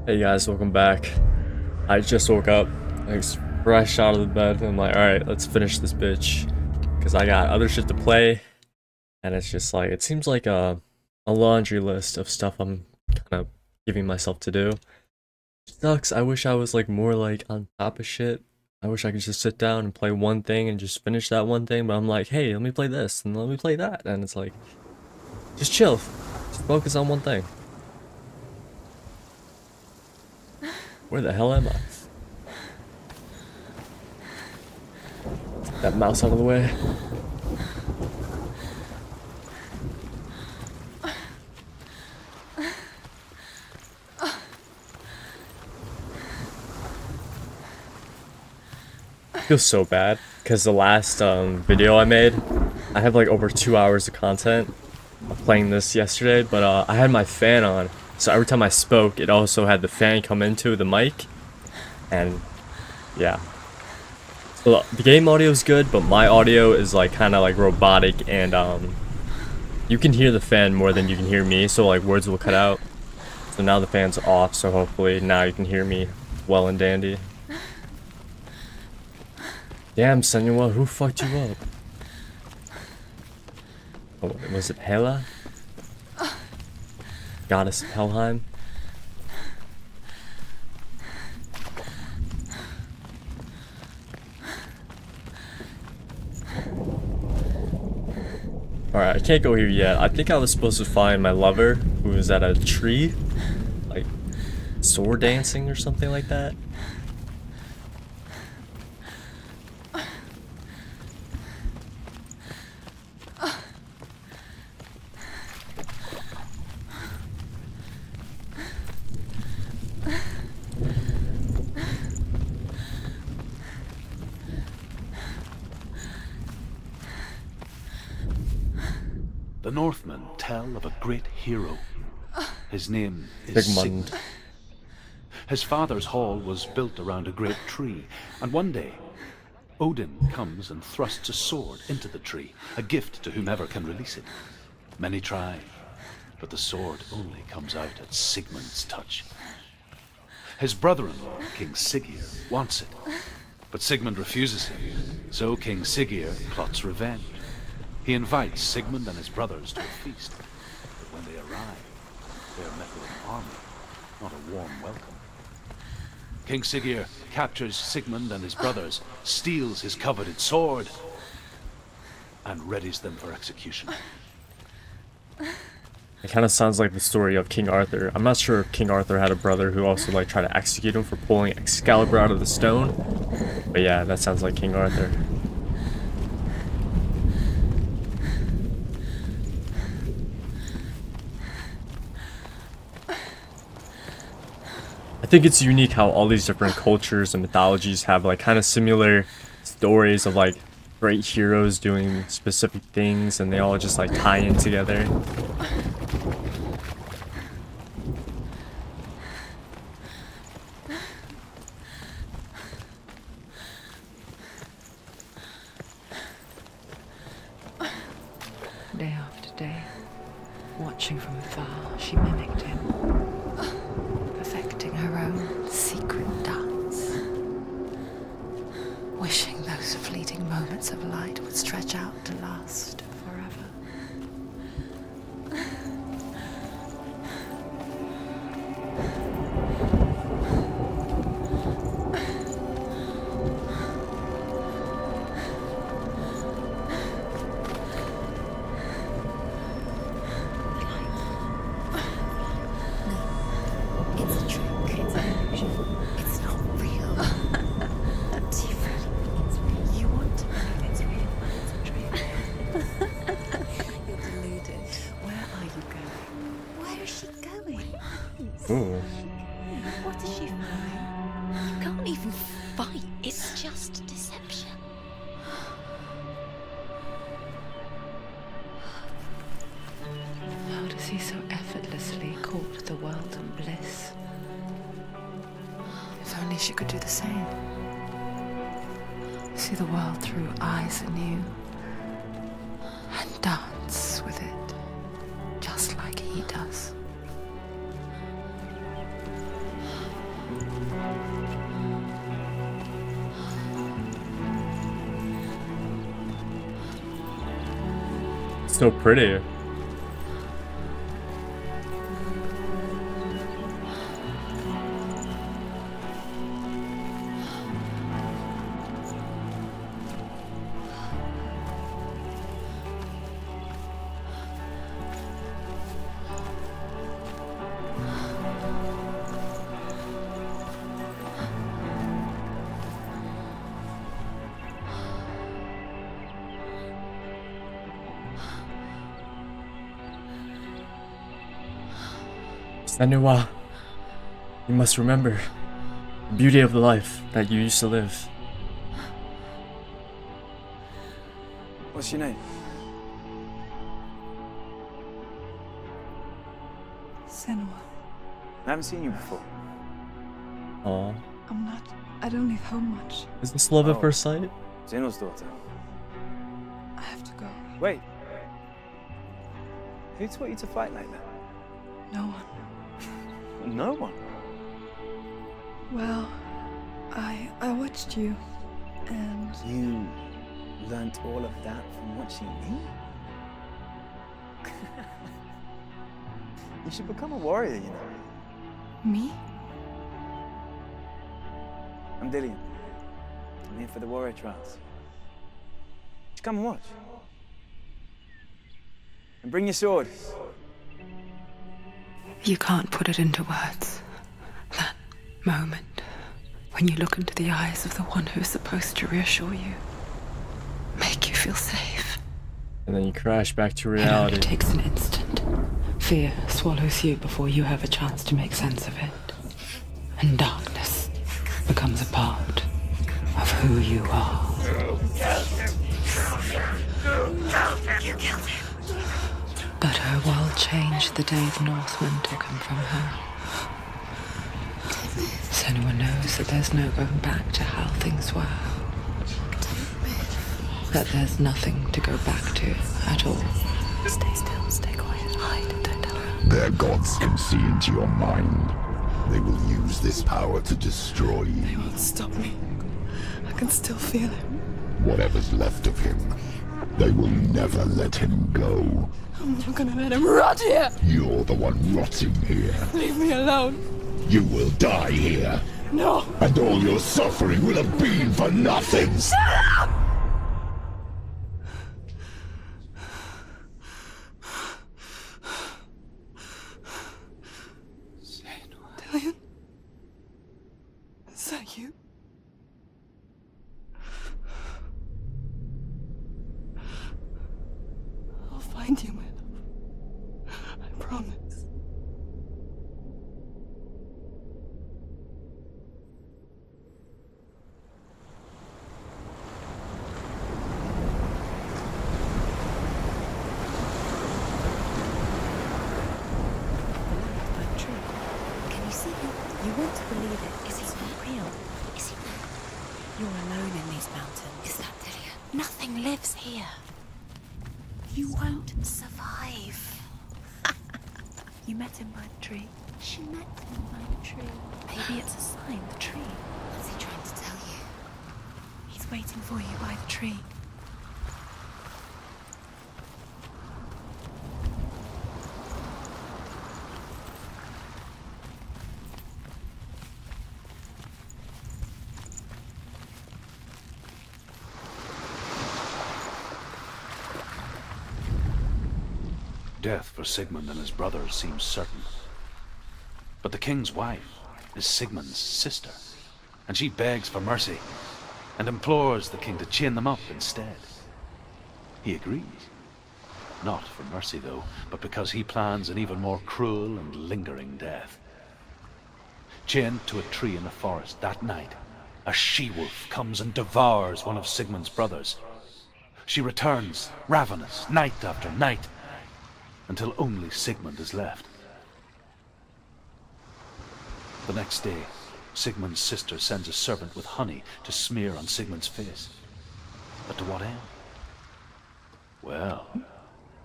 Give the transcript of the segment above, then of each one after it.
Hey guys, welcome back. I just woke up, like fresh out of the bed, and I'm like, alright, let's finish this bitch. Because I got other shit to play, and it's just like, it seems like a laundry list of stuff I'm kind of giving myself to do. Sucks, I wish I was like more like on top of shit. I wish I could just sit down and play one thing and just finish that one thing, but I'm like, hey, let me play this, and let me play that, and it's like, just chill. Just focus on one thing. Where the hell am I? That mouse out of the way. I feel so bad because the last video I made, I have like over 2 hours of content of playing this yesterday, but I had my fan on, so every time I spoke, it also had the fan come into the mic, and yeah. So the game audio is good, but my audio is like kind of like robotic, and you can hear the fan more than you can hear me, so like words will cut out. So now the fan's off, so hopefully now you can hear me well and dandy. Damn, Senua, who fucked you up? Oh, was it Hela? Goddess of Helheim? Alright, I can't go here yet. I think I was supposed to find my lover, who was at a tree, like, sword dancing or something like that. The Northmen tell of a great hero. His name is Sigmund. Sigmund. His father's hall was built around a great tree, and one day, Odin comes and thrusts a sword into the tree, a gift to whomever can release it. Many try, but the sword only comes out at Sigmund's touch. His brother-in-law, King Siggeir, wants it, but Sigmund refuses him, so King Siggeir plots revenge. He invites Sigmund and his brothers to a feast, but when they arrive, they are met with an army, not a warm welcome. King Siggeir captures Sigmund and his brothers, steals his coveted sword, and readies them for execution. It kind of sounds like the story of King Arthur. I'm not sure if King Arthur had a brother who also like tried to execute him for pulling Excalibur out of the stone, but yeah, that sounds like King Arthur. I think it's unique how all these different cultures and mythologies have like kind of similar stories of like great heroes doing specific things, and they all just like tie in together. Day after day, watching from afar, she mimicked him, perfecting her own secret dance, wishing those fleeting moments of light would stretch out to last forever. It's a trick. It's an illusion. It's not real. Do you really think it's real? You want to believe it's real, but it's a trick. You're deluded. Where are you going? Where is she going? Ooh. What is she throwing? You can't even fight. It's just deception. How does he so effortlessly court the world and bliss? If only she could do the same. See the world through eyes anew and dance with it, just like he does. So pretty. Senua, you must remember the beauty of the life that you used to live. What's your name? Senua. I haven't seen you before. Aw. I don't leave home much. Is this love at first sight? Zenua's daughter. I have to go. Wait. Who taught you to fight like that? No one. No one. Well, I watched you, and You learnt all of that from watching me? You should become a warrior, you know. me? I'm Dillian. I'm here for the warrior trials. Just come and watch. And bring your sword. You can't put it into words. That moment when you look into the eyes of the one who's supposed to reassure you, make you feel safe. And then you crash back to It only reality. takes an instant. Fear swallows you before you have a chance to make sense of it. And darkness becomes a part of who you are. You killed him. But her world changed the day the Northmen took him from her. Senua knows that there's no going back to how things were. That there's nothing to go back to at all. Stay still, stay quiet, hide, don't tell her. Their gods can see into your mind. They will use this power to destroy They you. won't stop me. I can still feel him. Whatever's left of him, they will never let him go. I'm not gonna let him rot here! You're the one rotting here. Leave me alone! You will die here. No! And all your suffering will have been for nothing. Dillian? Is that you? I'll find you, my love. I promise. Can you see him? You want to believe it. Is he not real? Is he not? You're alone in these mountains. Is that Dillian? Nothing lives here. You won't survive. You met him by the tree. She met him by the tree. Maybe it's a sign, the tree. What's he trying to tell you? He's waiting for you by the tree. Death for Sigmund and his brothers seems certain. But the king's wife is Sigmund's sister, and she begs for mercy and implores the king to chain them up instead. He agrees. Not for mercy, though, but because he plans an even more cruel and lingering death. Chained to a tree in the forest that night, a she-wolf comes and devours one of Sigmund's brothers. She returns, ravenous, night after night, until only Sigmund is left. The next day, Sigmund's sister sends a servant with honey to smear on Sigmund's face. But to what end? Well,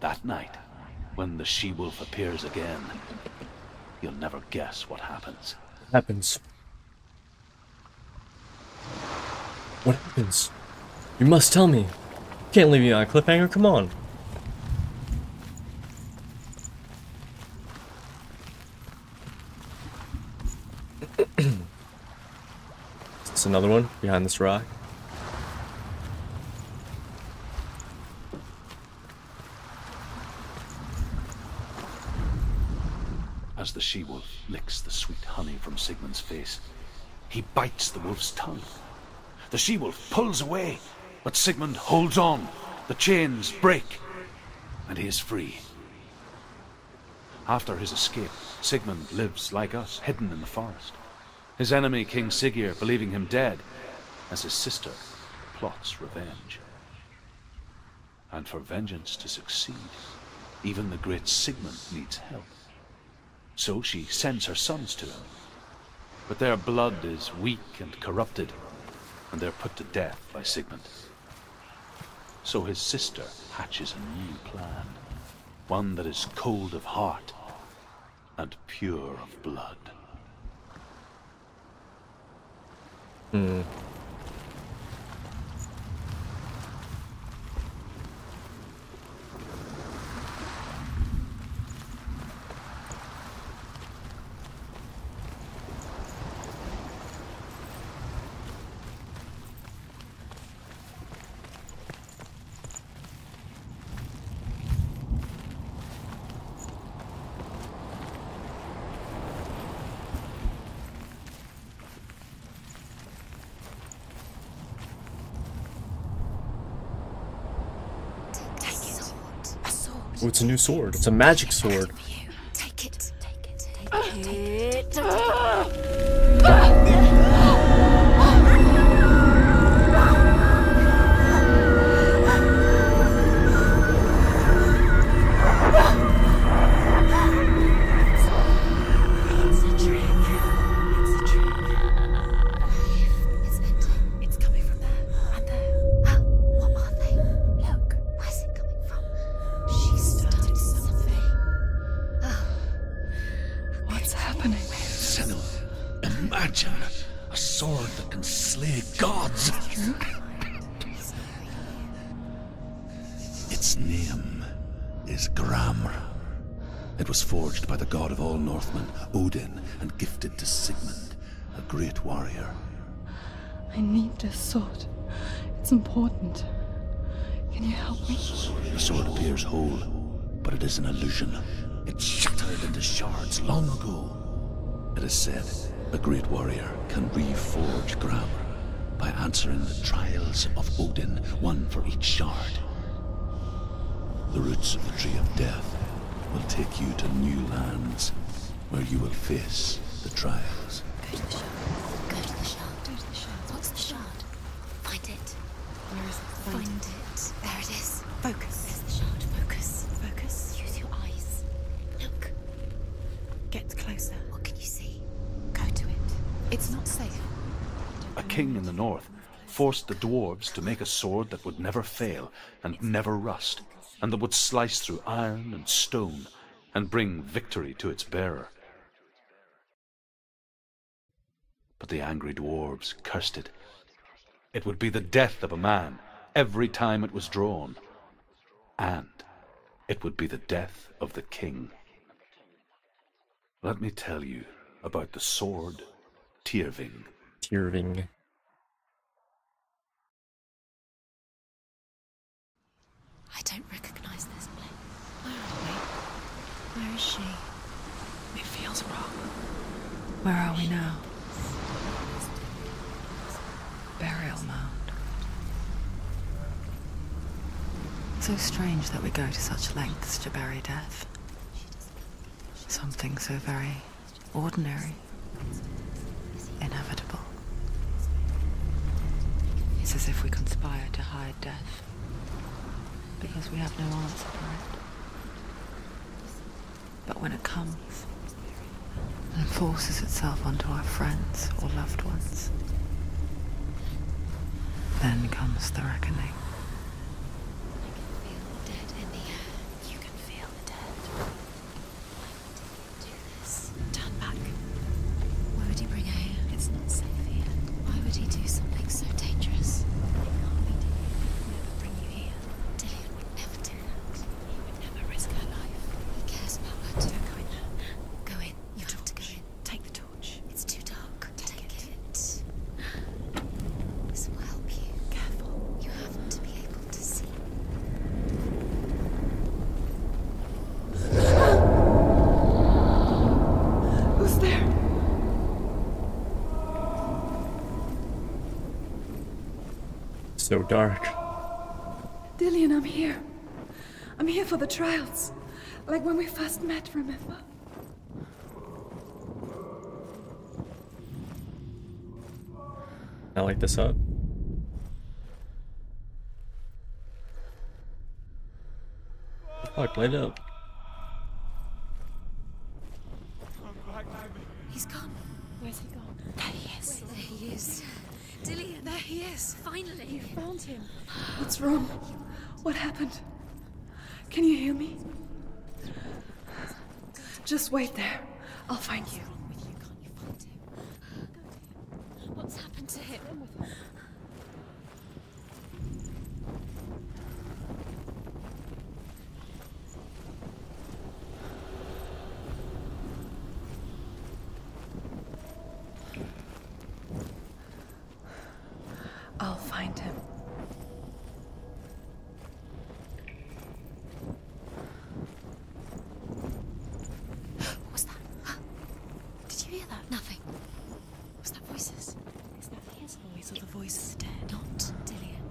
that night, when the she-wolf appears again, you'll never guess what happens. Happens. What happens? You must tell me. You can't leave me on a cliffhanger, come on. It's another one behind this rock. As the she-wolf licks the sweet honey from Sigmund's face, he bites the wolf's tongue. The she-wolf pulls away, but Sigmund holds on. The chains break, and he is free. After his escape, Sigmund lives like us, hidden in the forest. His enemy, King Siggeir, believing him dead, as his sister plots revenge. And for vengeance to succeed, even the great Sigmund needs help. So she sends her sons to him. But their blood is weak and corrupted, and they're put to death by Sigmund. So his sister hatches a new plan, one that is cold of heart and pure of blood. Oh, it's a new sword. It's a magic sword. Take it. Take it. Take it. Imagine a sword that can slay gods. Its name is Gramr. It was forged by the god of all Northmen, Odin, and gifted to Sigmund, a great warrior. I need this sword. It's important. Can you help me? The sword appears whole, but it is an illusion. It shattered into shards long ago. It is said a great warrior can reforge Gramr by answering the trials of Odin, one for each shard. The roots of the Tree of Death will take you to new lands where you will face the trials. Go to the shard. Go to the shard. Go to the shard. What's the shard? Find it. Where is it? Find it. There it is. Focus. There's the shard. Focus. Focus. Use your eyes. Look. Get closer. What can you see? Go to it. It's not safe. A king in the north forced the dwarves to make a sword that would never fail and never rust, and that would slice through iron and stone and bring victory to its bearer. But the angry dwarves cursed it. It would be the death of a man every time it was drawn, and it would be the death of the king. Let me tell you about the sword Tyrving. Tyrving. I don't recognize this place. Where are we? Where is she? It feels wrong. Where are we now? Burial mound. So strange that we go to such lengths to bury death. Something so very ordinary, inevitable. It's as if we conspire to hide death, because we have no answer for it. But when it comes and forces itself onto our friends or loved ones, then comes the reckoning. Feel the dead in the air. You can feel the dead. Do this. Turn back. Why would he bring her here? It's not safe here. Why would he do something so dangerous? It can't be Dillian. He would never bring you here. Dillian would never do that. He would never risk her life. He cares about her too. Don't go in there. Go in. You have to go in. Take the torch. It's too dark. So dark. Dillian, I'm here. I'm here for the trials. Like when we first met, remember? I light this up. Fuck, light it up. He's gone. Where's he gone? There he is. There he is. Dillian, there he is. Finally. You found him. What's wrong? What happened? Can you hear me? Just wait there. I'll find you. What's wrong with you? Can't you find him? What's happened to him? I'll find him. What was that? Did you hear that? Nothing. Was that voices? Is that his voice or the voice of the dead? Not Dillian.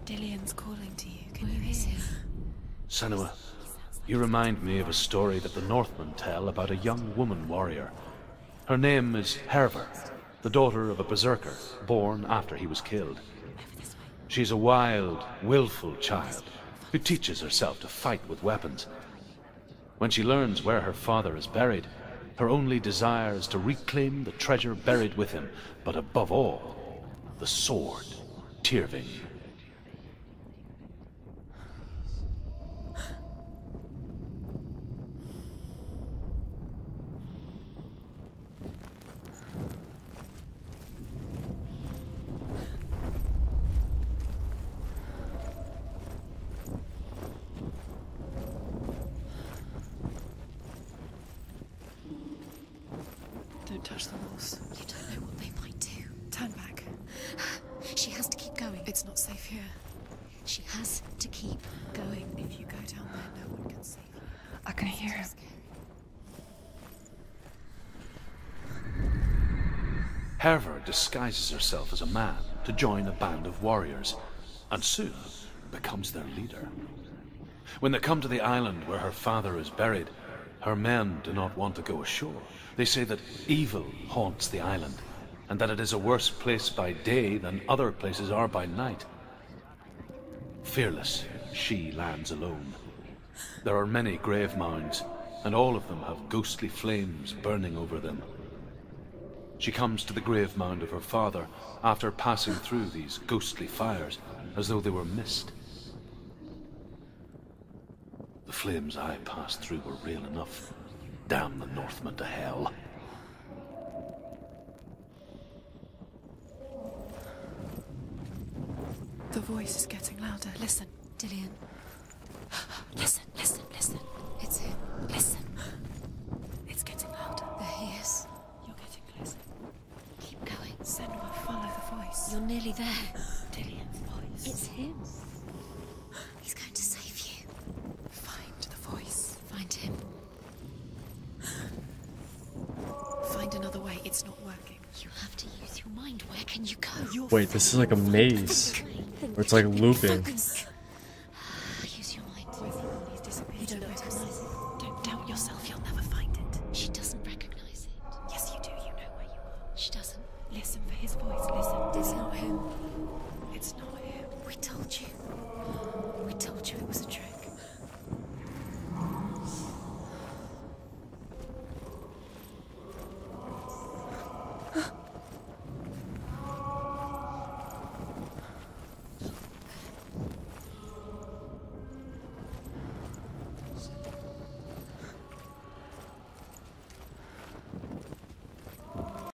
Dillian's calling to you. Can you hear him? Senua, you remind me of a story that the Northmen tell about a young woman warrior. Her name is Herver, the daughter of a berserker, born after he was killed. She's a wild, willful child who teaches herself to fight with weapons. When she learns where her father is buried, her only desire is to reclaim the treasure buried with him, but above all, the sword, Tyrving. Don't touch the walls. You don't know what they might do. Turn back. She has to keep going. It's not safe here. She has to keep going. If you go down there, no one can save you. I can It's hear too him. scary. Herver disguises herself as a man to join a band of warriors, and soon becomes their leader. When they come to the island where her father is buried, her men do not want to go ashore. They say that evil haunts the island, and that it is a worse place by day than other places are by night. Fearless, she lands alone. There are many grave mounds, and all of them have ghostly flames burning over them. She comes to the grave mound of her father after passing through these ghostly fires, as though they were mist. The flames I passed through were real enough. Damn the Northmen to hell. The voice is getting louder. Listen. Dillian. Listen, listen, listen. It's him. Listen. It's getting louder. There he is. You're getting closer. Keep going. Senua, follow the voice. You're nearly there. Dillian's voice. It's him. He's going to save you. Find the voice. Find him. Find another way. It's not working. You have to use your mind. Where can you go? Wait, this is like a maze. Where it's like looping. Focus. Use your mind. He's disappeared. You don't recognize it. Don't doubt yourself. You'll never find it. She doesn't recognize it. Yes, you do. You know where you are. She doesn't. Listen for his voice. Listen. It's not him. It's not him. We told you. We told you it was a trick.